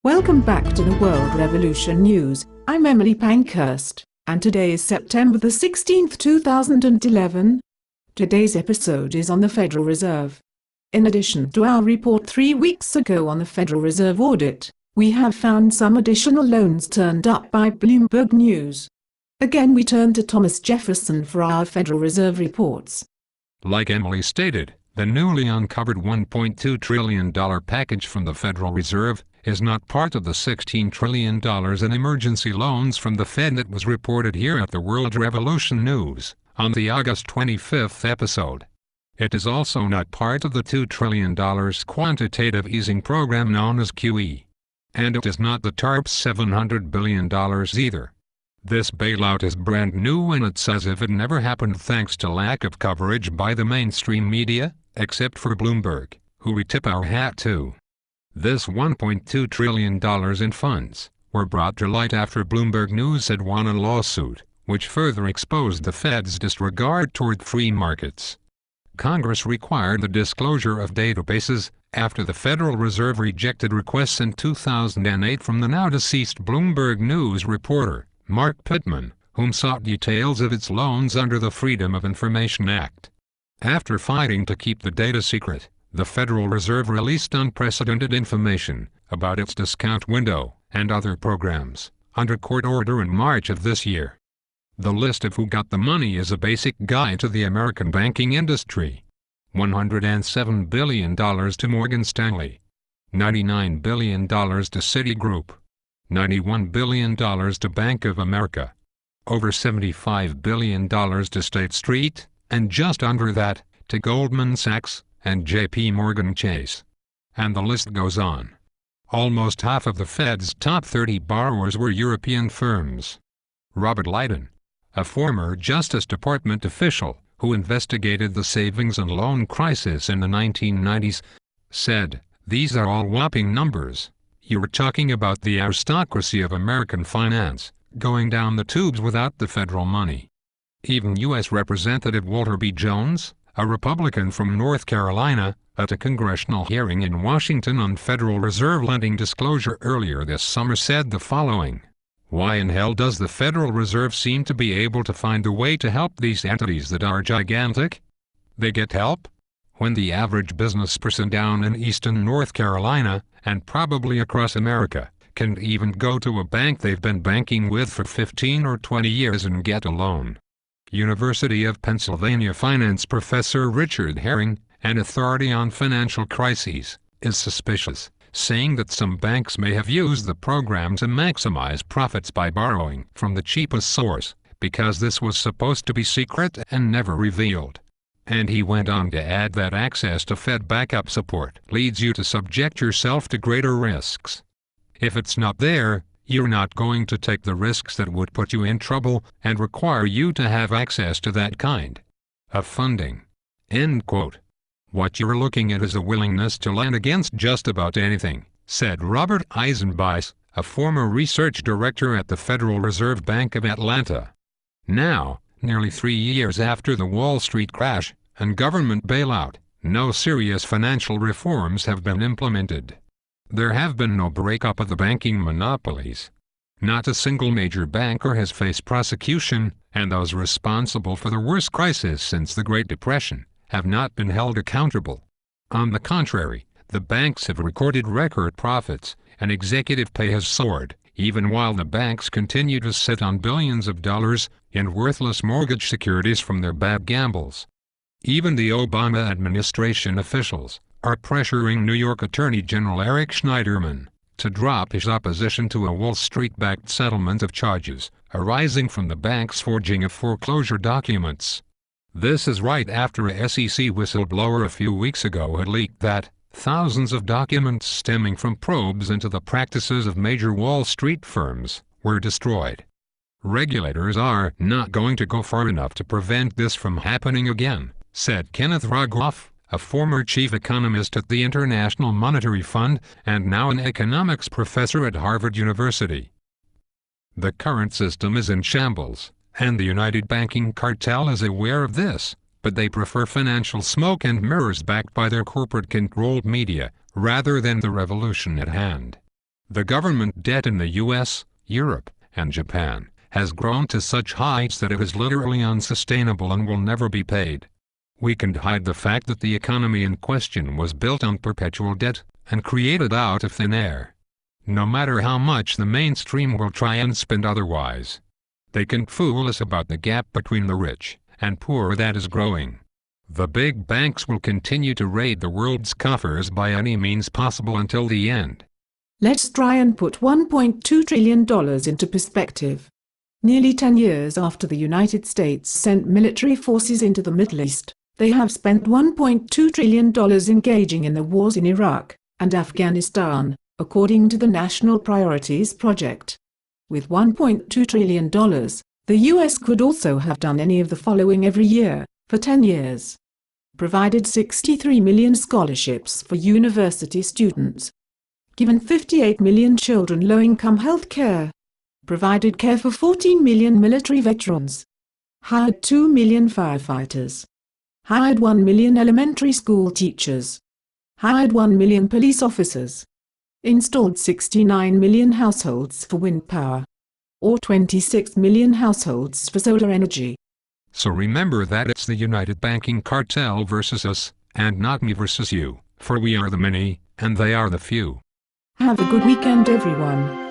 Welcome back to the World Revolution News. I'm Emily Pankhurst, and today is September the 16th, 2011. Today's episode is on the Federal Reserve. In addition to our report 3 weeks ago on the Federal Reserve audit, we have found some additional loans turned up by Bloomberg News. Again, we turn to Thomas Jefferson for our Federal Reserve reports. Like Emily stated, the newly uncovered $1.2 trillion package from the Federal Reserve is not part of the $16 trillion in emergency loans from the Fed that was reported here at the World Revolution News on the August 25th episode. It is also not part of the $2 trillion quantitative easing program known as QE. And it is not the TARP's $700 billion either. This bailout is brand new, and it's as if it never happened thanks to lack of coverage by the mainstream media, except for Bloomberg, who we tip our hat to. This $1.2 trillion in funds were brought to light after Bloomberg News had won a lawsuit, which further exposed the Fed's disregard toward free markets. Congress required the disclosure of databases after the Federal Reserve rejected requests in 2008 from the now-deceased Bloomberg News reporter, Mark Pittman, whom sought details of its loans under the Freedom of Information Act. After fighting to keep the data secret, the Federal Reserve released unprecedented information about its discount window and other programs under court order in March of this year. The list of who got the money is a basic guide to the American banking industry. $107 billion to Morgan Stanley, $99 billion to Citigroup, $91 billion to Bank of America, over $75 billion to State Street, and just under that to Goldman Sachs and J.P. Morgan Chase. And the list goes on. Almost half of the Fed's top 30 borrowers were European firms. Robert Lydon, a former Justice Department official who investigated the savings and loan crisis in the 1990s, said, "These are all whopping numbers. You're talking about the aristocracy of American finance, going down the tubes without the federal money." Even U.S. Representative Walter B. Jones, a Republican from North Carolina, at a congressional hearing in Washington on Federal Reserve lending disclosure earlier this summer said the following: "Why in hell does the Federal Reserve seem to be able to find a way to help these entities that are gigantic? They get help? When the average business person down in eastern North Carolina, and probably across America, can't even go to a bank they've been banking with for 15 or 20 years and get a loan." University of Pennsylvania finance professor Richard Herring, an authority on financial crises, is suspicious, saying that some banks may have used the program to maximize profits by borrowing from the cheapest source, because this was supposed to be secret and never revealed. And he went on to add that access to Fed backup support leads you to subject yourself to greater risks. If it's not there, you're not going to take the risks that would put you in trouble and require you to have access to that kind of funding. End quote. What you're looking at is a willingness to lend against just about anything, said Robert Eisenbeis, a former research director at the Federal Reserve Bank of Atlanta. Now, nearly 3 years after the Wall Street crash and government bailout, no serious financial reforms have been implemented. There have been no breakup of the banking monopolies. Not a single major banker has faced prosecution, and those responsible for the worst crisis since the Great Depression have not been held accountable. On the contrary, the banks have recorded record profits, and executive pay has soared, even while the banks continue to sit on billions of dollars in worthless mortgage securities from their bad gambles. Even the Obama administration officials are pressuring New York Attorney General Eric Schneiderman to drop his opposition to a Wall Street-backed settlement of charges arising from the bank's forging of foreclosure documents. This is right after a SEC whistleblower a few weeks ago had leaked that thousands of documents stemming from probes into the practices of major Wall Street firms were destroyed. Regulators are not going to go far enough to prevent this from happening again, said Kenneth Rogoff, a former chief economist at the International Monetary Fund and now an economics professor at Harvard University. The current system is in shambles, and the United Banking Cartel is aware of this, but they prefer financial smoke and mirrors backed by their corporate-controlled media, rather than the revolution at hand. The government debt in the US, Europe, and Japan has grown to such heights that it is literally unsustainable and will never be paid. We can't hide the fact that the economy in question was built on perpetual debt and created out of thin air. No matter how much the mainstream will try and spin otherwise, they can't fool us about the gap between the rich and poor that is growing. The big banks will continue to raid the world's coffers by any means possible until the end. Let's try and put $1.2 trillion into perspective. Nearly 10 years after the United States sent military forces into the Middle East, they have spent $1.2 trillion engaging in the wars in Iraq and Afghanistan, according to the National Priorities Project. With $1.2 trillion, the US could also have done any of the following every year, for 10 years. Provided 63 million scholarships for university students. Given 58 million children low-income health care. Provided care for 14 million military veterans. Hired 2 million firefighters. Hired 1 million elementary school teachers. Hired 1 million police officers. Installed 69 million households for wind power. Or 26 million households for solar energy. So remember that it's the United Banking Cartel versus us, and not me versus you, for we are the many, and they are the few. Have a good weekend, everyone.